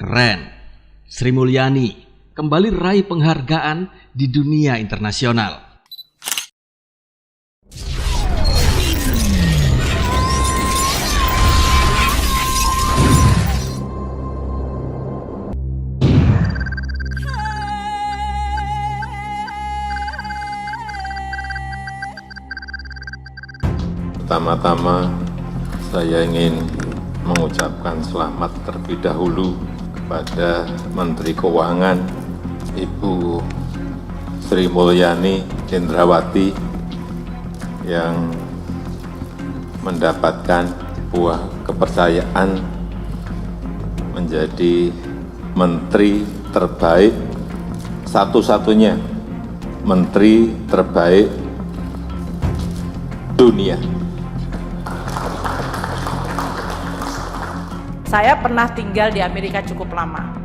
Keren. Sri Mulyani kembali raih penghargaan di dunia internasional. Pertama-tama saya ingin mengucapkan selamat terlebih dahulu kepada Menteri Keuangan Ibu Sri Mulyani Indrawati yang mendapatkan buah kepercayaan menjadi Menteri terbaik, satu-satunya Menteri terbaik dunia. Saya pernah tinggal di Amerika cukup lama.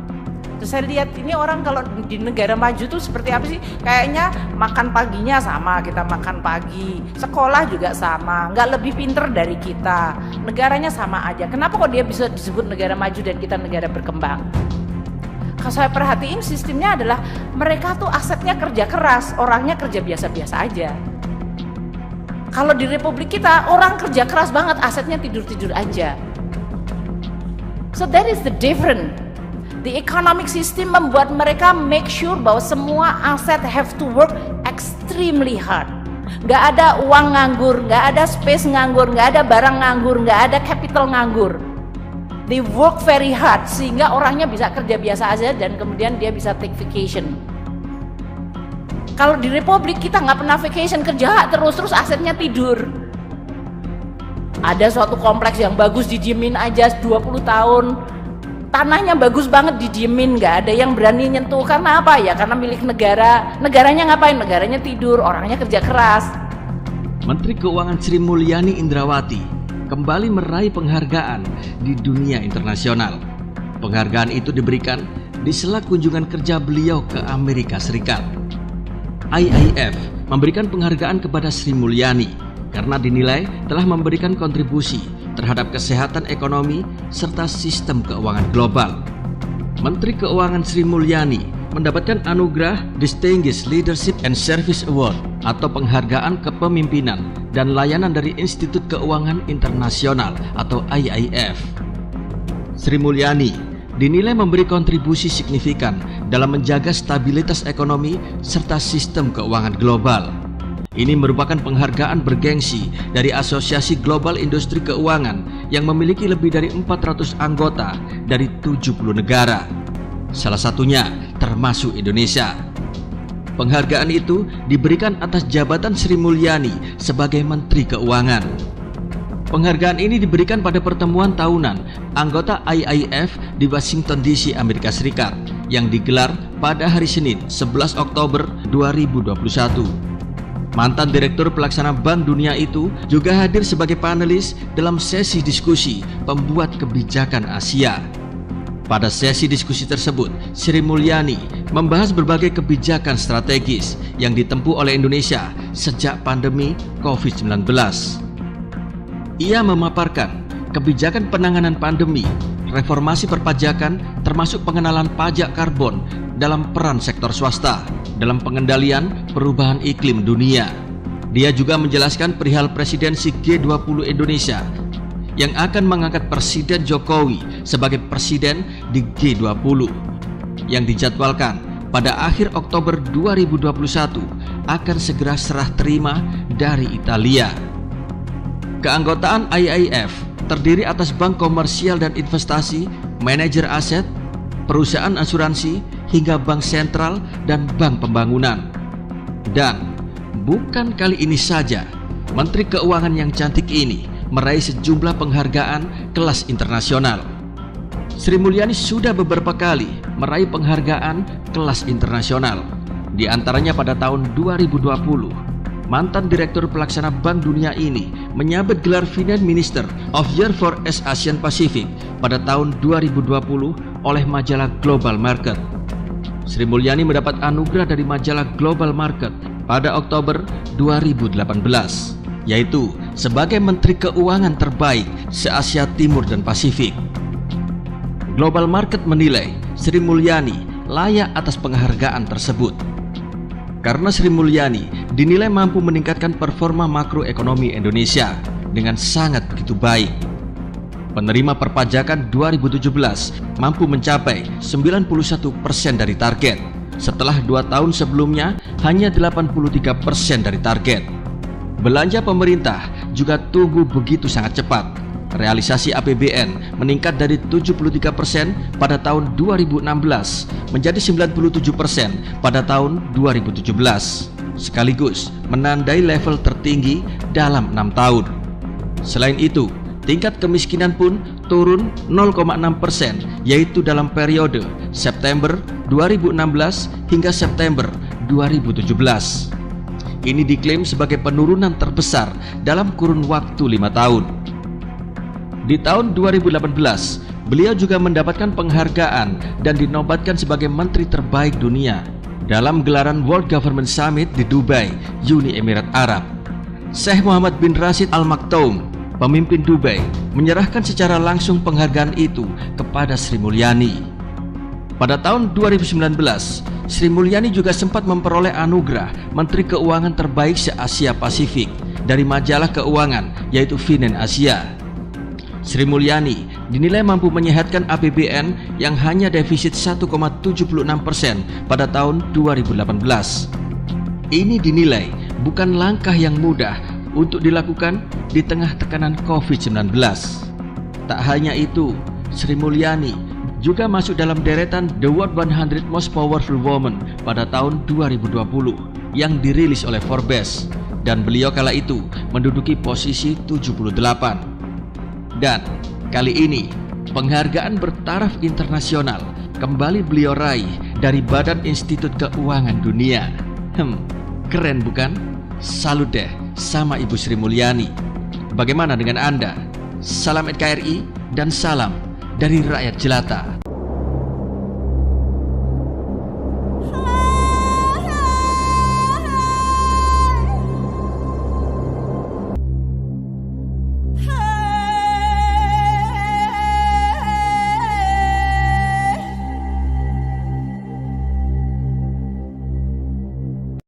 Terus saya lihat ini orang kalau di negara maju tuh seperti apa sih? Kayaknya makan paginya sama, kita makan pagi. Sekolah juga sama, nggak lebih pinter dari kita. Negaranya sama aja. Kenapa kok dia bisa disebut negara maju dan kita negara berkembang? Kalau saya perhatiin sistemnya adalah mereka tuh asetnya kerja keras, orangnya kerja biasa-biasa aja. Kalau di Republik kita orang kerja keras banget, asetnya tidur-tidur aja. So that is the difference. The economic system membuat mereka make sure bahwa semua aset have to work extremely hard. Nggak ada uang nganggur, nggak ada space nganggur, nggak ada barang nganggur, nggak ada capital nganggur. They work very hard sehingga orangnya bisa kerja biasa aja dan kemudian dia bisa take vacation. Kalau di Republik kita nggak pernah vacation, kerja terus asetnya tidur. Ada suatu kompleks yang bagus didiemin aja 20 tahun. Tanahnya bagus banget didiemin, nggak ada yang berani nyentuh. Karena apa ya? Karena milik negara. Negaranya ngapain? Negaranya tidur, orangnya kerja keras. Menteri Keuangan Sri Mulyani Indrawati kembali meraih penghargaan di dunia internasional. Penghargaan itu diberikan di sela kunjungan kerja beliau ke Amerika Serikat. IIF memberikan penghargaan kepada Sri Mulyani karena dinilai telah memberikan kontribusi terhadap kesehatan ekonomi serta sistem keuangan global. Menteri Keuangan Sri Mulyani mendapatkan anugerah Distinguished Leadership and Service Award atau penghargaan kepemimpinan dan layanan dari Institut Keuangan Internasional atau IIF. Sri Mulyani dinilai memberi kontribusi signifikan dalam menjaga stabilitas ekonomi serta sistem keuangan global. Ini merupakan penghargaan bergengsi dari Asosiasi Global Industri Keuangan yang memiliki lebih dari 400 anggota dari 70 negara. Salah satunya termasuk Indonesia. Penghargaan itu diberikan atas jabatan Sri Mulyani sebagai Menteri Keuangan. Penghargaan ini diberikan pada pertemuan tahunan anggota IIF di Washington DC, Amerika Serikat yang digelar pada hari Senin 11 Oktober 2021. Mantan Direktur Pelaksana Bank Dunia itu juga hadir sebagai panelis dalam sesi diskusi pembuat kebijakan Asia. Pada sesi diskusi tersebut, Sri Mulyani membahas berbagai kebijakan strategis yang ditempuh oleh Indonesia sejak pandemi COVID-19. Ia memaparkan kebijakan penanganan pandemi, reformasi perpajakan termasuk pengenalan pajak karbon dalam peran sektor swasta dalam pengendalian perubahan iklim dunia. Dia juga menjelaskan perihal presidensi G20 Indonesia yang akan mengangkat Presiden Jokowi sebagai presiden di G20 yang dijadwalkan pada akhir Oktober 2021 akan segera serah terima dari Italia. Keanggotaan IIF terdiri atas bank komersial dan investasi, manajer aset, perusahaan asuransi, hingga bank sentral dan bank pembangunan. Dan bukan kali ini saja, Menteri Keuangan yang cantik ini meraih sejumlah penghargaan kelas internasional. Sri Mulyani sudah beberapa kali meraih penghargaan kelas internasional. Di antaranya pada tahun 2020, mantan Direktur Pelaksana Bank Dunia ini menyabet gelar Finance Minister of Year for East Asian Pacific pada tahun 2020 oleh majalah Global Market. Sri Mulyani mendapat anugerah dari majalah Global Market pada Oktober 2018, yaitu sebagai Menteri Keuangan terbaik se-Asia Timur dan Pasifik. Global Market menilai Sri Mulyani layak atas penghargaan tersebut. Karena Sri Mulyani dinilai mampu meningkatkan performa makroekonomi Indonesia dengan sangat begitu baik. Penerima perpajakan 2017 mampu mencapai 91% dari target, setelah 2 tahun sebelumnya hanya 83% dari target. Belanja pemerintah juga tumbuh begitu sangat cepat. Realisasi APBN meningkat dari 73% pada tahun 2016 menjadi 97% pada tahun 2017, sekaligus menandai level tertinggi dalam 6 tahun. Selain itu, tingkat kemiskinan pun turun 0,6%, yaitu dalam periode September 2016 hingga September 2017. Ini diklaim sebagai penurunan terbesar dalam kurun waktu 5 tahun. Di tahun 2018, beliau juga mendapatkan penghargaan dan dinobatkan sebagai Menteri Terbaik Dunia dalam gelaran World Government Summit di Dubai, Uni Emirat Arab. Syekh Muhammad bin Rashid Al Maktoum, pemimpin Dubai, menyerahkan secara langsung penghargaan itu kepada Sri Mulyani. Pada tahun 2019, Sri Mulyani juga sempat memperoleh anugerah Menteri Keuangan Terbaik se-Asia Pasifik dari majalah keuangan, yaitu Finance Asia. Sri Mulyani dinilai mampu menyehatkan APBN yang hanya defisit 1,76% pada tahun 2018. Ini dinilai bukan langkah yang mudah untuk dilakukan di tengah tekanan COVID-19. Tak hanya itu, Sri Mulyani juga masuk dalam deretan The World 100 Most Powerful Women pada tahun 2020 yang dirilis oleh Forbes, dan beliau kala itu menduduki posisi 78. Dan kali ini penghargaan bertaraf internasional kembali beliau raih dari Badan Institut Keuangan Dunia. Keren bukan? Salut deh sama Ibu Sri Mulyani. Bagaimana dengan Anda? Salam NKRI dan salam dari rakyat jelata.